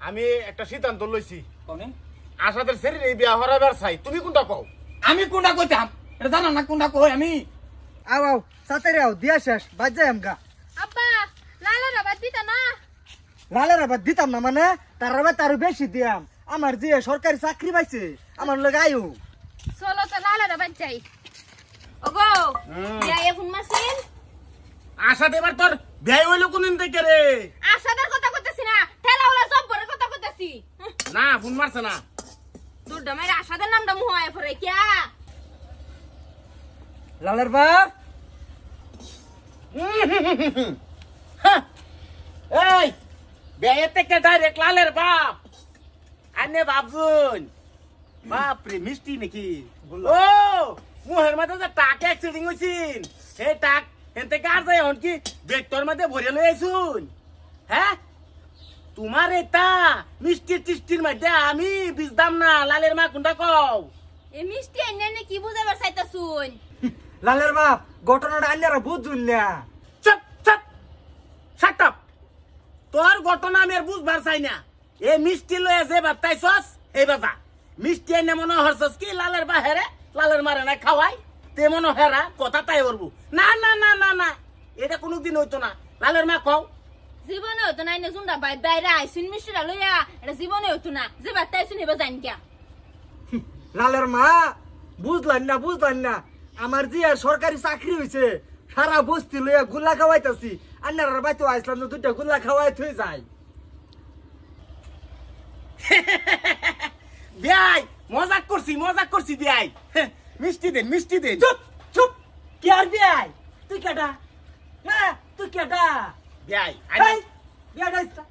আমি একটা সিদ্ধান্ত লইছি। কোনে আশাদের শরীরে এই বিয়া হরাবার চাই, তুমি কোনটা কও? আমি কোনটা কইতাম এটা জানা না কোনটা কই আমি আও আও সাতেরে আও দিয়া শেষ বাজ যাই আমগা। আব্বা লালের আবার দিতা না। লালের আবার দিতাম না মানে তার আবার তারও বেশি দিয়াম। আমার যে সরকারি চাকরি পাইছে আমার লগে আয়ু। চলো তো লালের আবার যাই। ওগো যাই ফোন মাসিন। আশা দেবার তোর বিয়ে হইলো কোনদিন থেকে রে? আশাদের কথা কইতেছি না, ঠেলাওয়ালা জব্বরের কথা কইতেছি। না ফোন মারছে না। তোর ডমাইর আশাদের নামটা মুহায় পড়ে কিয়া? লালের বাপ এই বিয়ে থেকে ডাইরেক্ট লালের বাপ আনে বাপজুন। বাপরে মিষ্টি নাকি? ও মুহের মধ্যে যে টাক অ্যাক্সিডেন্ট হইছিন সেই টাক এনতে কার যায় হন কি বেক্টর মধ্যে ভরে লই আইছুন। হ্যাঁ তোমার এটা মিষ্টি টিষ্টির মধ্যে আমি বুঝতাম না। লালের মা কোনটা কও? এ মিষ্টি এনে কি বুঝাবার চাইতাছুন? লালের বাপ ঘটনাটা আন্যারা বুঝুন না। চুপ চুপ শাট আপ। তোর ঘটনা আমি আর বুঝবার চাই না। এ মিষ্টি লয়ে যে বাতাইছস এই বাবা মিষ্টি এনে মনে হরছস কি লালের বাহেরে লালের মারে না খাওয়াই তে মনে হেরা কথা তাই করবো। না না না না না এটা কোনোদিন হইতো না। লালের মা কও? জীবনে হতো না এনে জুন্ডা বাইরে আইসুন মিষ্টিটা লইয়া এটা জীবনে হতো না। যে বাতাইছুন হেবা জানি কিয়া? লালের মা বুঝলাম না আমার যে সরকারি চাকরি হয়েছে সারা বস্তি লইয়া গুল্লা খাওয়াইতাছি। আন্যার বাইতো আইসলাম না দুইটা গুল্লা খাওয়াই থই যায়। বিয়াই মজাক করছি বিয়াই। মিষ্টি দেন মিষ্টি দেন। চুপ চুপ কি আর বিয়াই তুই কেডা? না তুই কেডা? বিয়াই এই বিয়া ডাইছা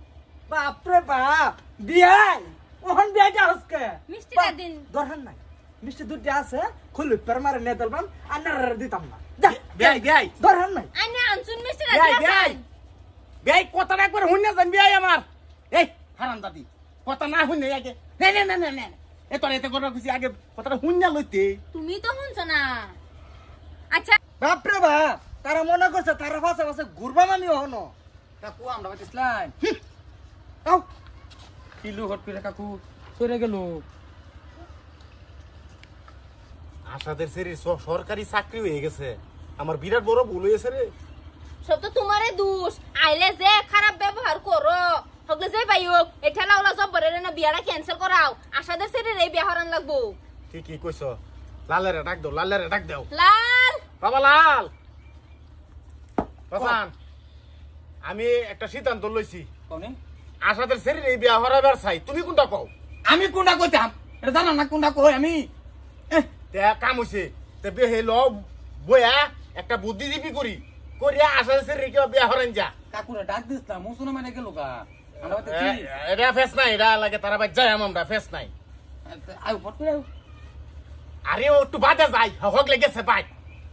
বাপরে বাপ বিয়াই ওহন বিয়াটা হসকে মিষ্টিটা দিন। দরকার নাই মিষ্টি দুধ আছে খুলু পেরমারে নে দলবাম আন্নার দিতাম না। যা বিয়াই বিয়াই দরকার নাই। আইনে আনছুন মিষ্টিটা বিয়াই দিয়া বিয়াই খান। বিয়াই কথাটা একবার শুনে যান বিয়াই আমার। এই হারাম দাদি কথা না শুনে আগে নে নে নে নে নে এ তোর এতে কথা খুশি আগে কথাটা শুনে লইতে। তুমি তো শুনছো না। আচ্ছা বাপরে বাপ তারা মনে করছে তারা পাশে পাশে ঘুরবাম আমি হনো। কাকু আমরা বাইতেছিলাম আও কিলো হট করে কাকু সরে গেল। আশাদের শরীর সরকারি চাকরি হয়ে গেছে। আমার বিরাট বড় ভুল হয়েছে রে। সব তো তোমারে দোষ। আইলে যে খারাপ ব্যবহার করো হগলে যে বাইক এ ঠেলাওয়ালা জব্বরের না বিয়াটা ক্যান্সেল করাও। আশাদের শরীরে এই বিয়া হরান লাগবো। ঠিকই কইছ। লালেরে ডাক দাও লালেরে ডাক দাও। লাল বাবা লাল বাসান আমি একটা সিদ্ধান্ত লইছি। কোনে আশাদের শরীরে এই বিয়া হরাবার চাই, তুমি কোনটা কও? আমি কোনটা কইতাম এটা জানা না কোনটা কই আমি তে কাম হইছে তে বেহে ল বয়া একটা বুদ্ধিজীবী করিয়া আশাদের শরীরে কেউ বিয়া হরান যা। কাকুরে ডাক দিস না মুসুনা মানে গেল কা আমরা এটা ফেস নাই, এটা লাগে তারা বাই যাই আমরা ফেস নাই। আই ফট করে আরে ও একটু বাদে যাই হক লেগেছে ভাই।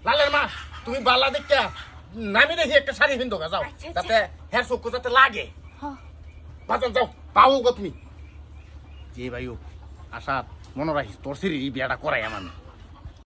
লালের মা তুমি বালা দেখতে নামি দেখি একটা শাড়ি পিন্ধো যাও যাতে হ্যাঁ চক্ষু যাতে লাগে। বাজার যাও পাও গো তুমি যে ভাই আশা মনে রাখিস তোর শরীর বিয়াটা করাই আমার।